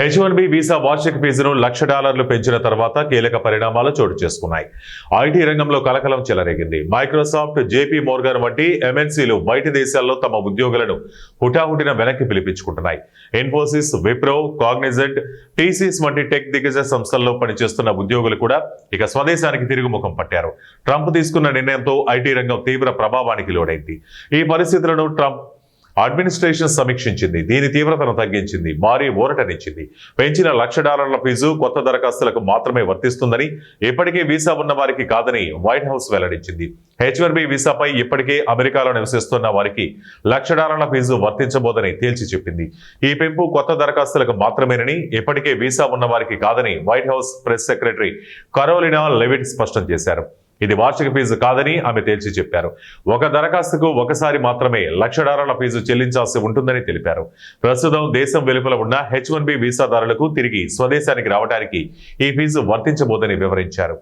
H1B visa వార్షిక ఫీజును $1,00,000 పెంచిన తర్వాత కీలక పరిణామాలు చోటు చేసుకున్నాయి. ఐటీ రంగంలో కలకలం చెలరేగింది. మైక్రోసాఫ్ట్, జేపీ మోర్గాన్ వంటి ఎంఎన్సీలు బయటి దేశాల్లో తమ ఉద్యోగులను హుటాహుటిన వెనక్కి పిలిపించుకుంటున్నాయి. ఇన్ఫోసిస్, విప్రో, కాగ్నిజెంట్, టీసీఎస్ వంటి టెక్ దిగ్గజ సంస్థల్లో పనిచేస్తున్న ఉద్యోగులు కూడా ఇక స్వదేశానికి తిరుగుముఖం పట్టారు. ట్రంప్ తీసుకున్న నిర్ణయంతో ఐటీ రంగం తీవ్ర ప్రభావానికి లోడైంది. ఈ పరిస్థితులను ట్రంప్ అడ్మినిస్ట్రేషన్ సమీక్షించింది. దీని తీవ్రతను తగ్గించింది, భారీ ఊరటనిచ్చింది. పెంచిన $1,00,000 ఫీజు కొత్త దరఖాస్తులకు మాత్రమే వర్తిస్తుందని, ఇప్పటికే వీసా ఉన్న వారికి కాదని వైట్ హౌస్ వెల్లడించింది. H1B వీసాపై ఇప్పటికే అమెరికాలో నివసిస్తున్న వారికి $1,00,000 ఫీజు వర్తించబోదని తేల్చి చెప్పింది. ఈ పెంపు కొత్త దరఖాస్తులకు మాత్రమేనని, ఇప్పటికే వీసా ఉన్న వారికి కాదని white house press secretary Karoline లెవిట్ స్పష్టం చేశారు. ఇది వార్షిక ఫీజు కాదని ఆమె తేల్చి చెప్పారు. ఒక దరఖాస్తుకు ఒకసారి మాత్రమే $1,00,000 ఫీజు చెల్లించాల్సి ఉంటుందని తెలిపారు. ప్రస్తుతం దేశం వెలుపల ఉన్న H1B వీసాదారులకు తిరిగి స్వదేశానికి రావడానికి ఈ ఫీజు వర్తించబోదని వివరించారు.